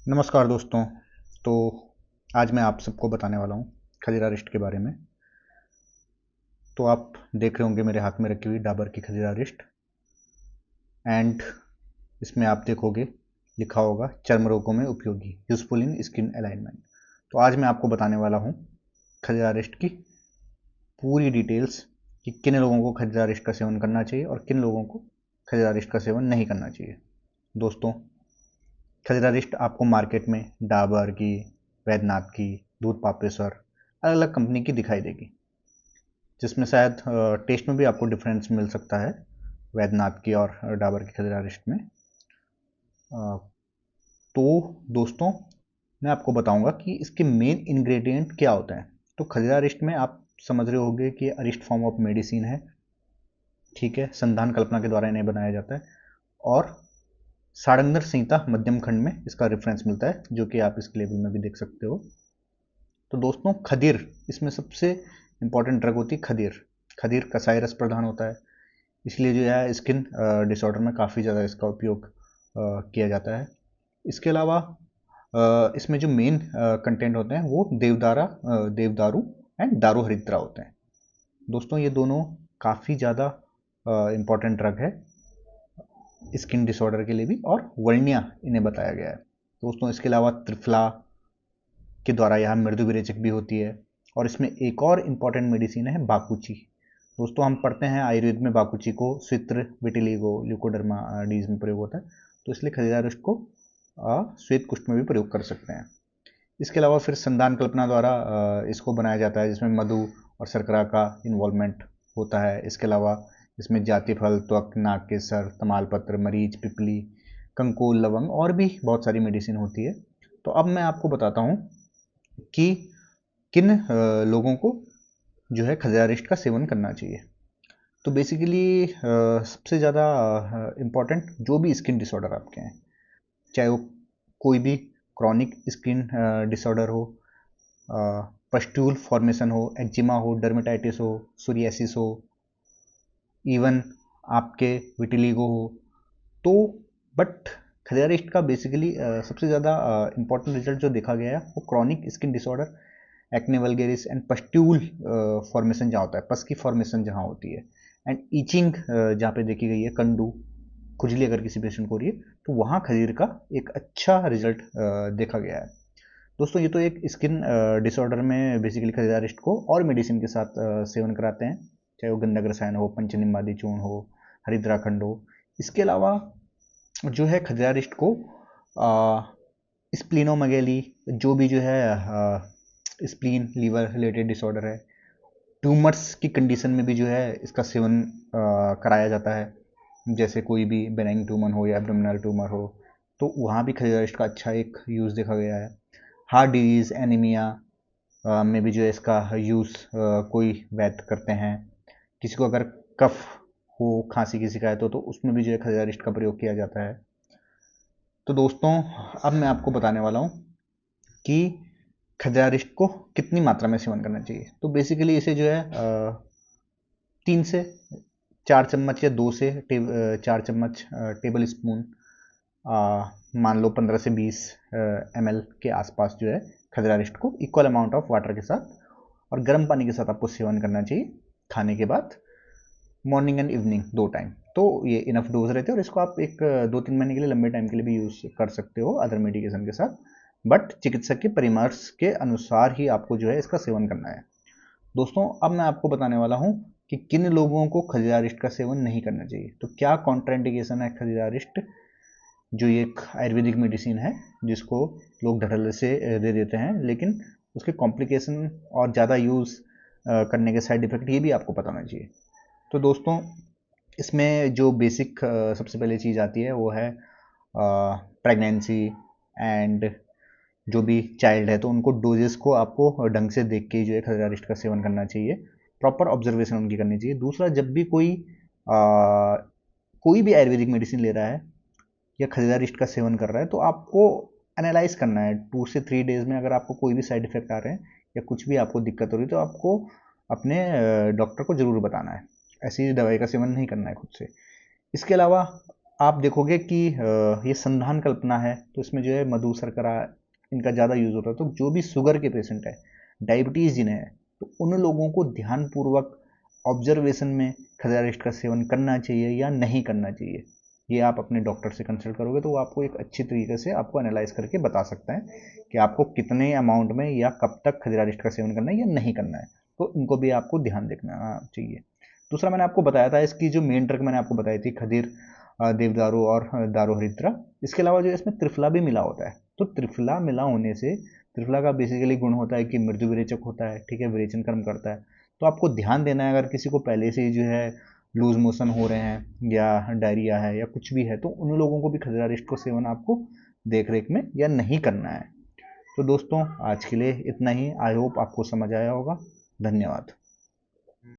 नमस्कार दोस्तों। तो आज मैं आप सबको बताने वाला हूँ खजीरा रिस्ट के बारे में। तो आप देख रहे होंगे मेरे हाथ में रखी हुई डाबर की खजीरा रिस्ट, एंड इसमें आप देखोगे लिखा होगा चर्म रोगों में उपयोगी, यूजफुल इन स्किन अलाइनमेंट। तो आज मैं आपको बताने वाला हूँ खजीरा रिस्ट की पूरी डिटेल्स कि किन लोगों को खजीरा रिस्ट का सेवन करना चाहिए और किन लोगों को खजीरा रिस्ट का सेवन नहीं करना चाहिए। दोस्तों, खजीरा रिस्ट आपको मार्केट में डाबर की, वैद्यनाथ की, दूध पापेश्वर, अलग अलग कंपनी की दिखाई देगी, जिसमें शायद टेस्ट में भी आपको डिफरेंस मिल सकता है वैद्यनाथ की और डाबर की खजीरा रिस्ट में। तो दोस्तों, मैं आपको बताऊंगा कि इसके मेन इंग्रेडिएंट क्या होते हैं। तो खजीरा रिस्ट में आप समझ रहे होंगे कि अरिस्ट फॉर्म ऑफ मेडिसिन है, ठीक है। संधान कल्पना के द्वारा इन्हें बनाया जाता है और सारंगर संहिता मध्यम खंड में इसका रेफरेंस मिलता है, जो कि आप इसके लेबल में भी देख सकते हो। तो दोस्तों, खदीर इसमें सबसे इंपॉर्टेंट ड्रग होती है। खदीर खदीर कसाई रस प्रधान होता है, इसलिए जो है स्किन डिसऑर्डर में काफ़ी ज़्यादा इसका उपयोग किया जाता है। इसके अलावा इसमें जो मेन कंटेंट होते हैं वो देवदारू एंड दारू हरिद्रा होते हैं। दोस्तों, ये दोनों काफ़ी ज़्यादा इम्पॉर्टेंट ड्रग है स्किन डिसऑर्डर के लिए भी, और वर्निया इन्हें बताया गया है। दोस्तों, इसके अलावा त्रिफला के द्वारा यहाँ मृदु विरेचक भी होती है, और इसमें एक और इम्पॉर्टेंट मेडिसिन है बाकुची। दोस्तों, हम पढ़ते हैं आयुर्वेद में बाकुची को स्वित्र, विटिलिगो, ल्यूकोडर्मा डीज में प्रयोग होता है, तो इसलिए खजीरा रिस्ट को श्वेत कुष्ठ में भी प्रयोग कर सकते हैं। इसके अलावा फिर संधान कल्पना द्वारा इसको बनाया जाता है, जिसमें मधु और शर्करा का इन्वॉल्वमेंट होता है। इसके अलावा इसमें जाति फल, त्वक, नाग केसर, तमालपत्र, मरीच, पिपली, कंकोल, लवंग और भी बहुत सारी मेडिसिन होती है। तो अब मैं आपको बताता हूँ कि किन लोगों को जो है खजीरा रिस्ट का सेवन करना चाहिए। तो बेसिकली सबसे ज़्यादा इम्पॉर्टेंट जो भी स्किन डिसऑर्डर आपके हैं, चाहे वो कोई भी क्रॉनिक स्किन डिसऑर्डर हो, पस्ट्यूल फॉर्मेशन हो, एक्जिमा हो, डर्मेटाइटिस हो, सोरियासिस हो, इवन आपके विटिलिगो हो, तो बट खजीरा रिस्ट का बेसिकली सबसे ज़्यादा इंपॉर्टेंट रिजल्ट जो देखा गया है वो chronic skin disorder, acne vulgaris and pustule formation जहाँ होता है, पस की फॉर्मेशन जहाँ होती है, एंड ईचिंग जहाँ पे देखी गई है, कंडू खुजली अगर किसी पेशेंट को हो रही है, तो वहाँ खजीर का एक अच्छा रिजल्ट देखा गया है। दोस्तों, ये तो एक स्किन डिसऑर्डर में बेसिकली खजीरा रिस्ट को और मेडिसिन के साथ सेवन कराते हैं, चाहे वो गंधक रसायन हो, पंचनिम्बादी चूर्ण हो, हरिद्राखंड हो। इसके अलावा जो है खजीरा रिस्ट को स्प्लीनोमेगेली, जो भी जो है स्प्लीन लीवर रिलेटेड डिसऑर्डर है, ट्यूमर्स की कंडीशन में भी जो है इसका सेवन कराया जाता है। जैसे कोई भी बेनाइन ट्यूमर हो या एब्डोमिनल ट्यूमर हो, तो वहाँ भी खजीरा रिस्ट का अच्छा एक यूज़ देखा गया है। हार्ट डिजीज़, एनीमिया में भी जो है इसका यूज़ कोई वैद्य करते हैं। किसी को अगर कफ हो, खांसी की शिकायत हो, तो उसमें भी जो है खजीरा रिस्ट का प्रयोग किया जाता है। तो दोस्तों, अब मैं आपको बताने वाला हूँ कि खजीरा रिस्ट को कितनी मात्रा में सेवन करना चाहिए। तो बेसिकली इसे जो है 3 से 4 चम्मच या 2 से 4 चम्मच टेबल स्पून, मान लो 15 से 20 ml के आसपास जो है खजीरा रिस्ट को इक्वल अमाउंट ऑफ वाटर के साथ और गर्म पानी के साथ आपको सेवन करना चाहिए खाने के बाद, मॉर्निंग एंड इवनिंग 2 टाइम। तो ये इनफ डोज रहते हैं, और इसको आप एक 2-3 महीने के लिए, लंबे टाइम के लिए भी यूज़ कर सकते हो अदर मेडिकेशन के साथ, बट चिकित्सक के परामर्श के अनुसार ही आपको जो है इसका सेवन करना है। दोस्तों, अब मैं आपको बताने वाला हूँ कि किन लोगों को खजीरा रिस्ट का सेवन नहीं करना चाहिए। तो क्या कॉन्ट्राइंडिकेशन है खजीरा रिस्ट, जो ये एक आयुर्वेदिक मेडिसिन है जिसको लोग धड़ल्ले से दे देते हैं, लेकिन उसके कॉम्प्लिकेशन और ज़्यादा यूज़ करने के साइड इफ़ेक्ट ये भी आपको पता होना चाहिए। तो दोस्तों, इसमें जो बेसिक सबसे पहले चीज़ आती है वो है प्रेगनेंसी, एंड जो भी चाइल्ड है तो उनको डोजेस को आपको ढंग से देख के जो है खजीरा रिस्ट का सेवन करना चाहिए, प्रॉपर ऑब्जर्वेशन उनकी करनी चाहिए। दूसरा, जब भी कोई भी आयुर्वेदिक मेडिसिन ले रहा है या खजीरा रिस्ट का सेवन कर रहा है, तो आपको एनालाइज करना है 2 से 3 डेज में। अगर आपको कोई भी साइड इफेक्ट आ रहे हैं या कुछ भी आपको दिक्कत हो रही है, तो आपको अपने डॉक्टर को ज़रूर बताना है। ऐसी दवाई का सेवन नहीं करना है खुद से। इसके अलावा आप देखोगे कि ये संधान कल्पना है, तो इसमें जो है मधु शर्करा इनका ज़्यादा यूज़ होता है। तो जो भी शुगर के पेशेंट है, डायबिटीज़ जिन्हें है, तो उन लोगों को ध्यानपूर्वक ऑब्जर्वेशन में खजरारिस्ट का सेवन करना चाहिए या नहीं करना चाहिए, ये आप अपने डॉक्टर से कंसल्ट करोगे तो वो आपको एक अच्छी तरीके से आपको एनालाइज करके बता सकता है कि आपको कितने अमाउंट में या कब तक खजरारिस्ट का सेवन करना है या नहीं करना है। तो इनको भी आपको ध्यान देखना चाहिए। दूसरा मैंने आपको बताया था, इसकी जो मेन ड्रग मैंने आपको बताई थी खदीर, देवदारू और दारू हरिद्रा। इसके अलावा जो इसमें त्रिफला भी मिला होता है। तो त्रिफला मिला होने से, त्रिफला का बेसिकली गुण होता है कि मृदु विरेचक होता है, ठीक है, विरेचन कर्म करता है। तो आपको ध्यान देना है, अगर किसी को पहले से ही जो है लूज मोशन हो रहे हैं या डायरिया है या कुछ भी है, तो उन लोगों को भी खजरारिस्ट को सेवन आपको देख रेख में या नहीं करना है। तो दोस्तों आज के लिए इतना ही। आई होप आपको समझ आया होगा। धन्यवाद।